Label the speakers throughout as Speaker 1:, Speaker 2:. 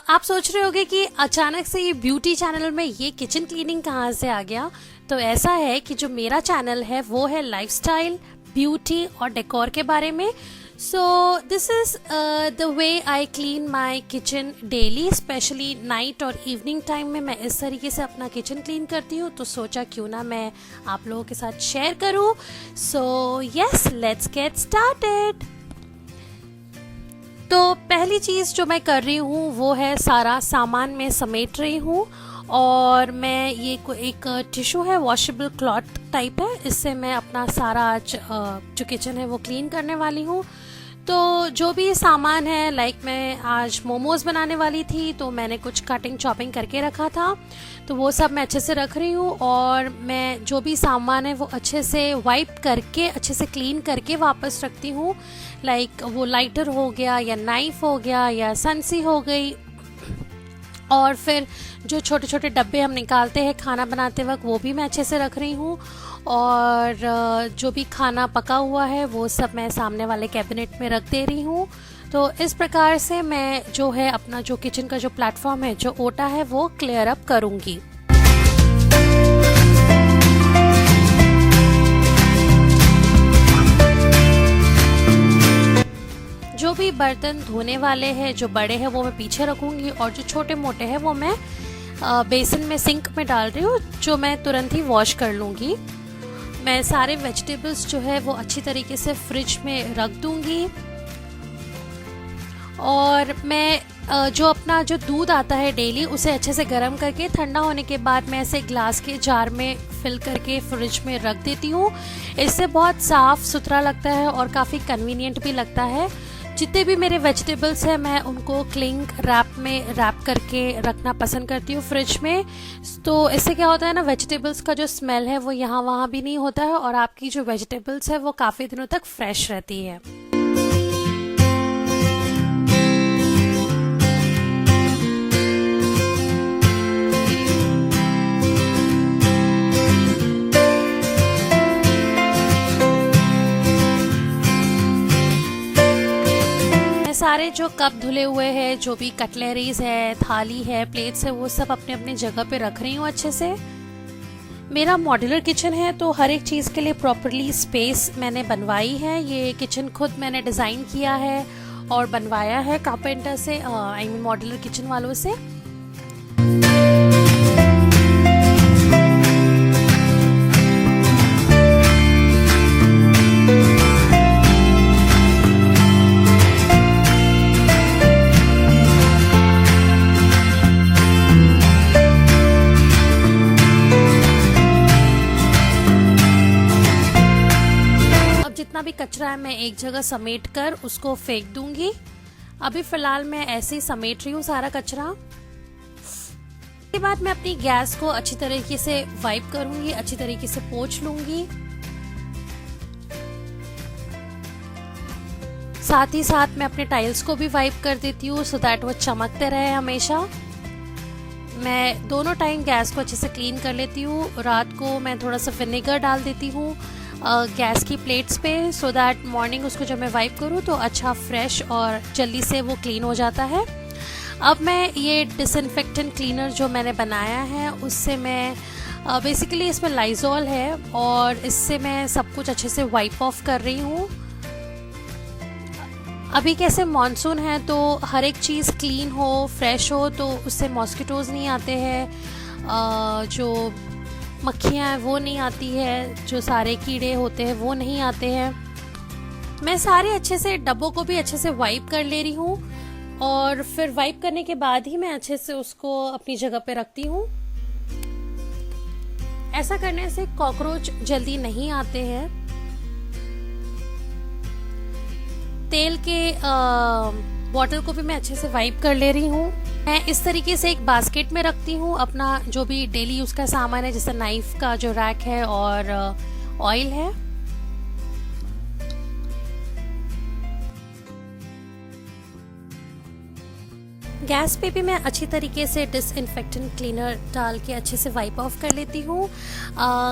Speaker 1: आप सोच रहे होंगे कि अचानक से ये ब्यूटी चैनल में ये किचन क्लीनिंग कहाँ से आ गया। तो ऐसा है कि जो मेरा चैनल है वो है लाइफस्टाइल, ब्यूटी और डेकोर के बारे में। So this is the way I clean my kitchen daily, specially night और इवनिंग टाइम में मैं इस तरीके से अपना किचन क्लीन करती हूँ। तो सोचा क्यों ना मैं आप लोगों के साथ शेयर करूँ। So yes, let's get started. तो पहली चीज़ जो मैं कर रही हूँ वो है सारा सामान मैं समेट रही हूँ। और मैं ये एक टिश्यू है, वॉशेबल क्लॉथ टाइप है, इससे मैं अपना सारा आज जो किचन है वो क्लीन करने वाली हूँ। तो जो भी सामान है, लाइक मैं आज मोमोज बनाने वाली थी तो मैंने कुछ कटिंग चॉपिंग करके रखा था, तो वो सब मैं अच्छे से रख रही हूँ। और मैं जो भी सामान है वो अच्छे से वाइप करके, अच्छे से क्लीन करके वापस रखती हूँ। लाइक वो लाइटर हो गया या नाइफ हो गया या संसी हो गई। और फिर जो छोटे छोटे डब्बे हम निकालते हैं खाना बनाते वक्त, वो भी मैं अच्छे से रख रही हूँ। और जो भी खाना पका हुआ है वो सब मैं सामने वाले कैबिनेट में रख दे रही हूँ। तो इस प्रकार से मैं जो है अपना जो किचन का जो प्लेटफॉर्म है, जो ओटा है, वो क्लियर अप करूँगी। जो भी बर्तन धोने वाले हैं, जो बड़े हैं वो मैं पीछे रखूँगी, और जो छोटे मोटे हैं वो मैं बेसिन में, सिंक में डाल रही हूँ, जो मैं तुरंत ही वॉश कर लूँगी। मैं सारे वेजिटेबल्स जो है वो अच्छी तरीके से फ्रिज में रख दूँगी। और मैं जो अपना जो दूध आता है डेली, उसे अच्छे से गर्म करके ठंडा होने के बाद मैं इसे ग्लास के जार में फिल करके फ्रिज में रख देती हूँ। इससे बहुत साफ़ सुथरा लगता है और काफ़ी कन्वीनियंट भी लगता है। जितने भी मेरे वेजिटेबल्स हैं मैं उनको क्लिंग रैप में रैप करके रखना पसंद करती हूँ फ्रिज में। तो इससे क्या होता है ना, वेजिटेबल्स का जो स्मेल है वो यहाँ वहाँ भी नहीं होता है, और आपकी जो वेजिटेबल्स है वो काफ़ी दिनों तक फ्रेश रहती है। सारे जो कप धुले हुए हैं, जो भी कटलरीज है, थाली है, प्लेट्स है, वो सब अपने अपने जगह पे रख रही हूँ अच्छे से। मेरा मॉड्यूलर किचन है तो हर एक चीज़ के लिए प्रॉपरली स्पेस मैंने बनवाई है। ये किचन खुद मैंने डिज़ाइन किया है और बनवाया है कारपेंटर से, आई मीन मॉड्यूलर किचन वालों से। जितना भी कचरा है मैं एक जगह समेट कर उसको फेंक दूंगी। अभी फिलहाल मैं ऐसे ही समेट रही हूँ सारा कचरा। इसके बाद मैं अपनी गैस को अच्छी तरीके से वाइप करूंगी, अच्छी तरीके से पोंछ लूंगी। साथ ही साथ मैं अपने टाइल्स को भी वाइप कर देती हूँ, सो दैट वो चमकते रहे हमेशा। मैं दोनों टाइम गैस को अच्छे से क्लीन कर लेती हूँ। रात को मैं थोड़ा सा विनेगर डाल देती हूँ गैस की प्लेट्स पे, सो दैट मॉर्निंग उसको जब मैं वाइप करूँ तो अच्छा फ्रेश और जल्दी से वो क्लीन हो जाता है। अब मैं ये डिसइंफेक्टेंट क्लीनर जो मैंने बनाया है उससे मैं बेसिकली इसमें लाइजॉल है, और इससे मैं सब कुछ अच्छे से वाइप ऑफ कर रही हूँ। अभी कैसे मॉनसून है तो हर एक चीज़ क्लीन हो, फ्रेश हो, तो उससे मॉस्किटोज़ नहीं आते हैं, जो मक्खियाँ हैं वो नहीं आती है, जो सारे कीड़े होते हैं वो नहीं आते हैं। मैं सारे अच्छे से डब्बों को भी अच्छे से वाइप कर ले रही हूँ, और फिर वाइप करने के बाद ही मैं अच्छे से उसको अपनी जगह पे रखती हूँ। ऐसा करने से कॉकरोच जल्दी नहीं आते हैं। तेल के बॉटल को भी मैं अच्छे से वाइप कर ले रही हूँ। मैं इस तरीके से एक बास्केट में रखती हूँ अपना जो भी डेली यूज़ का सामान है, जैसे नाइफ का जो रैक है और ऑयल है। गैस पे भी मैं अच्छी तरीके से डिसइंफेक्टेंट क्लीनर डाल के अच्छे से वाइप ऑफ कर लेती हूँ।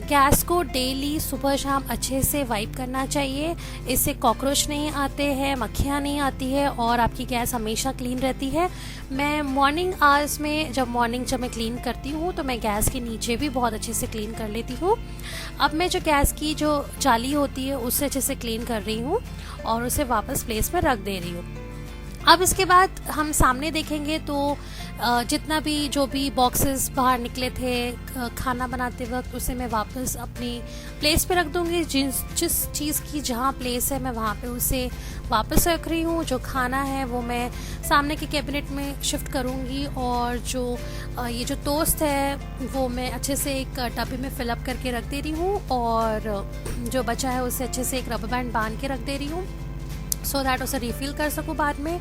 Speaker 1: गैस को डेली सुबह शाम अच्छे से वाइप करना चाहिए। इससे कॉकरोच नहीं आते हैं, मक्खियाँ नहीं आती है और आपकी गैस हमेशा क्लीन रहती है। मैं मॉर्निंग आवर्स में जब मैं क्लीन करती हूँ तो मैं गैस के नीचे भी बहुत अच्छे से क्लीन कर लेती हूँ। अब मैं जो गैस की जो जाली होती है उससे अच्छे से क्लीन कर रही हूँ और उसे वापस प्लेस में रख दे रही हूँ। अब इसके बाद हम सामने देखेंगे तो जितना भी जो भी बॉक्सेस बाहर निकले थे खाना बनाते वक्त उसे मैं वापस अपनी प्लेस पे रख दूंगी। जिस चीज़ की जहाँ प्लेस है मैं वहाँ पे उसे वापस रख रही हूँ। जो खाना है वो मैं सामने के कैबिनेट में शिफ्ट करूँगी और जो ये जो टोस्ट है वो मैं अच्छे से एक डब्बे में फिलअप करके रख दे रही हूँ और जो बचा है उसे अच्छे से एक रबर बैंड बांध के रख दे रही हूँ सो दैट उसे रिफ़िल कर सकूँ बाद में।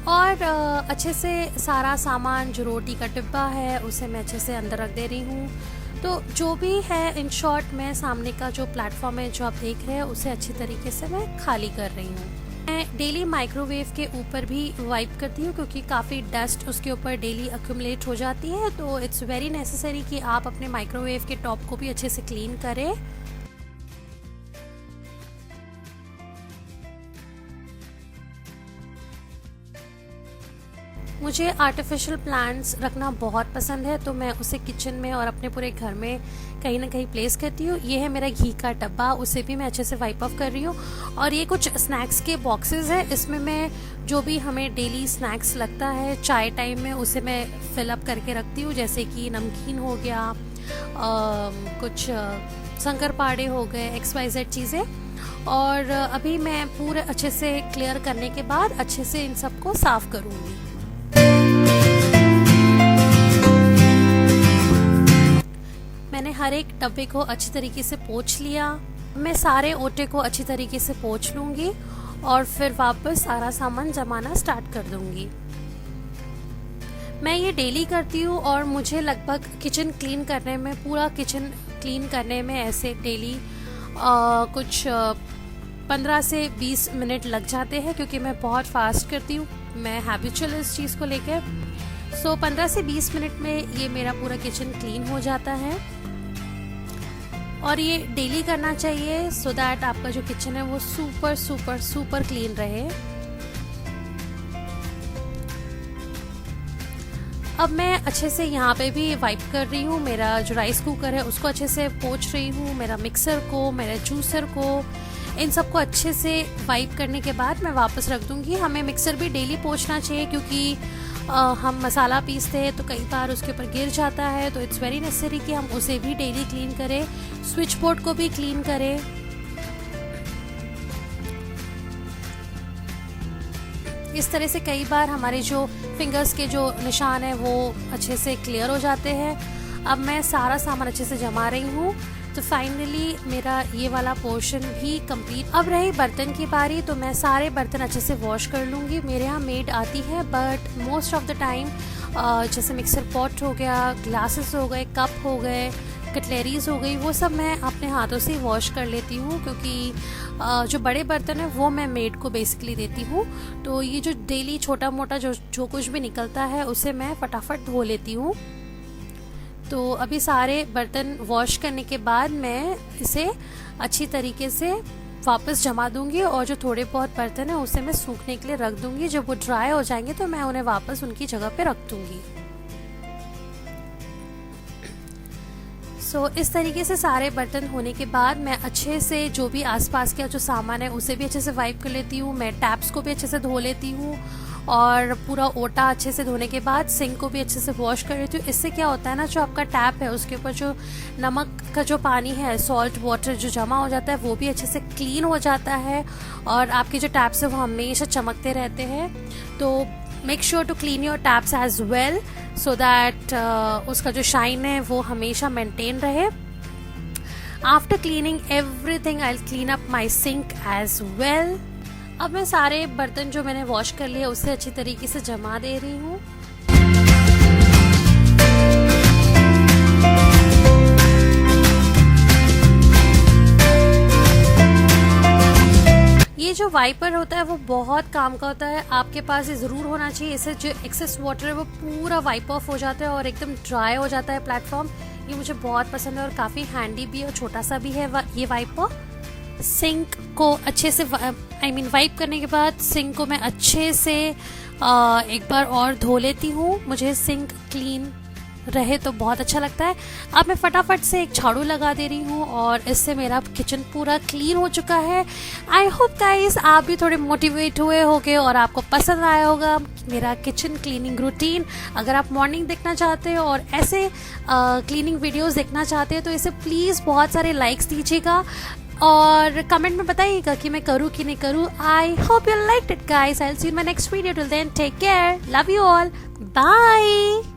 Speaker 1: और अच्छे से सारा सामान जो रोटी का डिब्बा है उसे मैं अच्छे से अंदर रख दे रही हूँ। तो जो भी है इन शॉर्ट मैं सामने का जो प्लेटफॉर्म है जो आप देख रहे हैं उसे अच्छी तरीके से मैं खाली कर रही हूँ। मैं डेली माइक्रोवेव के ऊपर भी वाइप करती हूँ क्योंकि काफ़ी डस्ट उसके ऊपर डेली अक्यूमुलेट हो जाती है। तो इट्स वेरी नेसेसरी कि आप अपने माइक्रोवेव के टॉप को भी अच्छे से क्लीन करें। मुझे आर्टिफिशियल प्लांट्स रखना बहुत पसंद है तो मैं उसे किचन में और अपने पूरे घर में कहीं ना कहीं प्लेस करती हूँ। ये है मेरा घी का डब्बा, उसे भी मैं अच्छे से वाइप ऑफ कर रही हूँ। और ये कुछ स्नैक्स के बॉक्सेस है, इसमें मैं जो भी हमें डेली स्नैक्स लगता है चाय टाइम में उसे मैं फिलअप करके रखती हूँ। जैसे कि नमकीन हो गया, कुछ शंकरपाड़े हो गए, XYZ चीज़ें। और अभी मैं पूरे अच्छे से क्लियर करने के बाद अच्छे से इन सबको साफ़ करूँगी। मैंने हर एक डब्बे को अच्छी तरीके से पोंछ लिया। मैं सारे ओटे को अच्छी तरीके से पोंछ लूँगी और फिर वापस सारा सामान जमाना स्टार्ट कर दूँगी। मैं ये डेली करती हूँ और मुझे लगभग किचन क्लीन करने में, पूरा किचन क्लीन करने में ऐसे डेली कुछ 15 से 20 मिनट लग जाते हैं क्योंकि मैं बहुत फास्ट करती हूँ। मैं हैबिचुअल इस चीज़ को लेकर 15 से 20 मिनट में ये मेरा पूरा किचन क्लीन हो जाता है। और ये डेली करना चाहिए सो दैट आपका जो किचन है वो सुपर सुपर सुपर क्लीन रहे। अब मैं अच्छे से यहाँ पे भी वाइप कर रही हूँ। मेरा जो राइस कुकर है उसको अच्छे से पोंछ रही हूँ, मेरा मिक्सर को, मेरा जूसर को, इन सबको अच्छे से वाइप करने के बाद मैं वापस रख दूँगी। हमें मिक्सर भी डेली पोंछना चाहिए क्योंकि हम मसाला पीसते हैं तो कई बार उसके ऊपर गिर जाता है। तो इट्स वेरी नेसेसरी कि हम उसे भी डेली क्लीन करें। स्विच बोर्ड को भी क्लीन करें। इस तरह से कई बार हमारे जो फिंगर्स के जो निशान है वो अच्छे से क्लियर हो जाते हैं। अब मैं सारा सामान अच्छे से जमा रही हूँ। तो फाइनली मेरा ये वाला पोर्शन भी कंप्लीट। अब रही बर्तन की बारी, तो मैं सारे बर्तन अच्छे से वॉश कर लूँगी। मेरे यहाँ मेड आती है but most of the time जैसे मिक्सर पॉट हो गया, ग्लासेस हो गए, कप हो गए, कटलेरीज हो गई, वो सब मैं अपने हाथों से वॉश कर लेती हूँ क्योंकि जो बड़े बर्तन है वो मैं मेड को बेसिकली देती हूँ। तो ये जो डेली छोटा मोटा जो कुछ भी निकलता है उसे मैं फटाफट धो लेती हूँ। तो अभी सारे बर्तन वॉश करने के बाद मैं इसे अच्छी तरीके से वापस जमा दूंगी और जो थोड़े बहुत बर्तन है उसे मैं सूखने के लिए रख दूंगी। जब वो ड्राई हो जाएंगे तो मैं उन्हें वापस उनकी जगह पे रख दूंगी। इस तरीके से सारे बर्तन होने के बाद मैं अच्छे से जो भी आसपास का जो सामान है उसे भी अच्छे से वाइप कर लेती हूँ। मैं टैप्स को भी अच्छे से धो लेती हूँ और पूरा ओटा अच्छे से धोने के बाद सिंक को भी अच्छे से वॉश कर लेती हूँ। इससे क्या होता है ना, जो आपका टैप है उसके ऊपर जो नमक का जो पानी है, सॉल्ट वाटर जो जमा हो जाता है वो भी अच्छे से क्लीन हो जाता है और आपके जो टैप्स है वो हमेशा चमकते रहते हैं। तो make sure to clean your taps as well so that उसका जो शाइन है वो हमेशा मेंटेन रहे। After cleaning everything I will clean up my sink as well. अब मैं सारे बर्तन जो मैंने वॉश कर लिए उसे अच्छी तरीके से जमा दे रही हूँ। ये जो वाइपर होता है वो बहुत काम का होता है, आपके पास ये ज़रूर होना चाहिए। इससे जो एक्सेस वाटर है वो पूरा वाइप ऑफ हो जाता है और एकदम ड्राई हो जाता है प्लेटफॉर्म। ये मुझे बहुत पसंद है और काफ़ी हैंडी भी है और छोटा सा भी है ये वाइपर। सिंक को अच्छे से वाइप करने के बाद सिंक को मैं अच्छे से एक बार और धो लेती हूँ। मुझे सिंक क्लीन रहे तो बहुत अच्छा लगता है। अब मैं फटाफट से एक झाड़ू लगा दे रही हूँ और इससे मेरा किचन पूरा क्लीन हो चुका है। आई होप गाइस आप भी थोड़े मोटिवेट हुए होंगे और आपको पसंद आया होगा मेरा किचन क्लीनिंग रूटीन। अगर आप मॉर्निंग देखना चाहते हो और ऐसे क्लीनिंग वीडियोस देखना चाहते हैं तो इसे प्लीज़ बहुत सारे लाइक्स दीजिएगा और कमेंट में बताइएगा कि मैं करूँ कि नहीं करूँ। I hope you liked it guys. I will see you in my next video. Till then take care, love you all, bye.